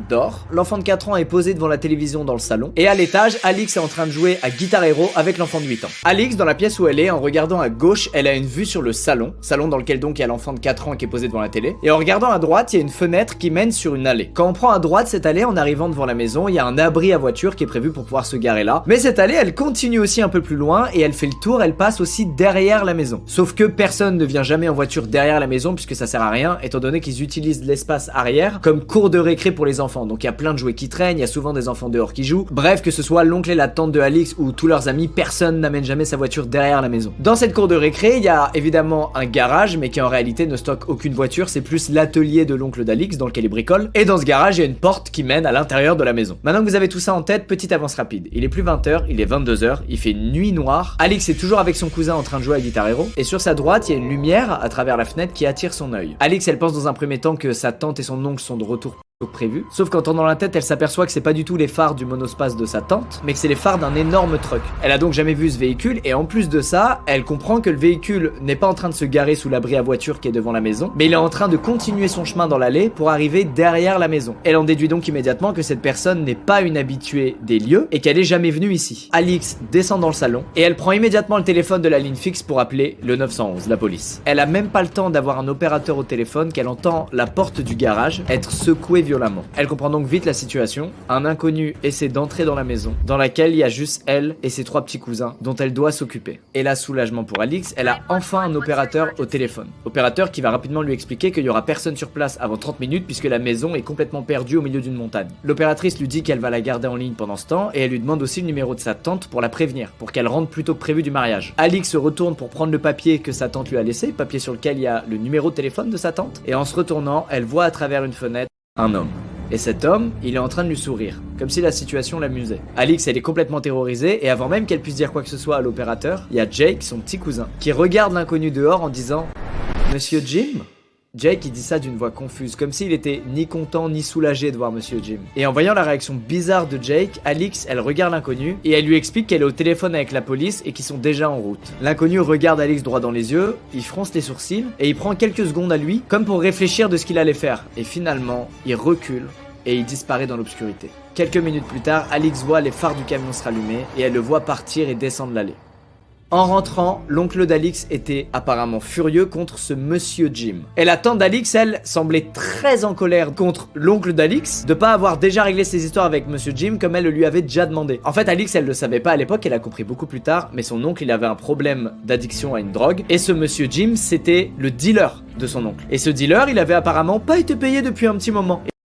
dort, l'enfant de 4 ans est posé devant la télévision dans le salon, et à l'étage, Alix est en train de jouer à Guitar Hero avec l'enfant de 8 ans. Alix, dans la pièce où elle est, en regardant à gauche, elle a une vue sur le salon dans lequel donc il y a l'enfant de 4 ans qui est posé devant la télé, et en regardant à droite, il y a une fenêtre qui mène sur une allée. Quand on prend à droite cette allée, en arrivant devant la maison, il y a un abri à voiture qui est prévu pour pouvoir se garer là, mais cette allée, elle continue aussi un peu plus loin, et elle fait le tour, elle passe aussi derrière la maison. Sauf que personne ne vient jamais en voiture derrière la maison, puisque ça sert à rien, étant donné qu'ils utilisent l'espace arrière comme cour de récré pour les enfants. Donc il y a plein de jouets qui traînent, il y a souvent des enfants dehors qui jouent. Bref, que ce soit l'oncle et la tante de Alix ou tous leurs amis, personne n'amène jamais sa voiture derrière la maison. Dans cette cour de récré, il y a évidemment un garage, mais qui en réalité ne stocke aucune voiture, c'est plus l'atelier de l'oncle d'Alix dans lequel il bricole. Et dans ce garage, il y a une porte qui mène à l'intérieur de la maison. Maintenant que vous avez tout ça en tête, petite avance rapide. Il est plus 20h, il est 22h, il fait nuit noire. Alix est toujours avec son cousin en train de jouer à Guitar Hero, et sur sa droite, il y a une lumière à travers la fenêtre qui attire son œil. Alix, elle pense dans un premier temps que sa tante et son oncle sont de retour prévu. Sauf qu'en tendant la tête, elle s'aperçoit que c'est pas du tout les phares du monospace de sa tante, mais que c'est les phares d'un énorme truck. Elle a donc jamais vu ce véhicule, et en plus de ça, elle comprend que le véhicule n'est pas en train de se garer sous l'abri à voiture qui est devant la maison, mais il est en train de continuer son chemin dans l'allée pour arriver derrière la maison. Elle en déduit donc immédiatement que cette personne n'est pas une habituée des lieux, et qu'elle est jamais venue ici. Alix descend dans le salon, et elle prend immédiatement le téléphone de la ligne fixe pour appeler le 911, la police. Elle a même pas le temps d'avoir un opérateur au téléphone qu'elle entend la porte du garage être secouée violemment. Elle comprend donc vite la situation. Un inconnu essaie d'entrer dans la maison, dans laquelle il y a juste elle et ses 3 petits cousins, dont elle doit s'occuper. Et là, soulagement pour Alix, elle a enfin un opérateur au téléphone. Opérateur qui va rapidement lui expliquer qu'il y aura personne sur place avant 30 minutes puisque la maison est complètement perdue au milieu d'une montagne. L'opératrice lui dit qu'elle va la garder en ligne pendant ce temps et elle lui demande aussi le numéro de sa tante pour la prévenir, pour qu'elle rentre plus tôt que prévu du mariage. Alix se retourne pour prendre le papier que sa tante lui a laissé, papier sur lequel il y a le numéro de téléphone de sa tante, et en se retournant, elle voit à travers une fenêtre un homme. Et cet homme, il est en train de lui sourire, comme si la situation l'amusait. Alix, elle est complètement terrorisée, et avant même qu'elle puisse dire quoi que ce soit à l'opérateur, il y a Jake, son petit cousin, qui regarde l'inconnu dehors en disant « Monsieur Jim ?» Jake, il dit ça d'une voix confuse, comme s'il était ni content ni soulagé de voir Monsieur Jim. Et en voyant la réaction bizarre de Jake, Alix, elle regarde l'inconnu, et elle lui explique qu'elle est au téléphone avec la police et qu'ils sont déjà en route. L'inconnu regarde Alix droit dans les yeux, il fronce les sourcils, et il prend quelques secondes à lui, comme pour réfléchir de ce qu'il allait faire. Et finalement, il recule, et il disparaît dans l'obscurité. Quelques minutes plus tard, Alix voit les phares du camion se rallumer, et elle le voit partir et descendre l'allée. En rentrant, l'oncle d'Alix était apparemment furieux contre ce monsieur Jim. Et la tante d'Alix, elle, semblait très en colère contre l'oncle d'Alix de pas avoir déjà réglé ses histoires avec monsieur Jim comme elle le lui avait déjà demandé. En fait, Alix, elle le savait pas à l'époque, elle a compris beaucoup plus tard, mais son oncle, il avait un problème d'addiction à une drogue, et ce monsieur Jim, c'était le dealer de son oncle. Et ce dealer, il avait apparemment pas été payé depuis un petit moment.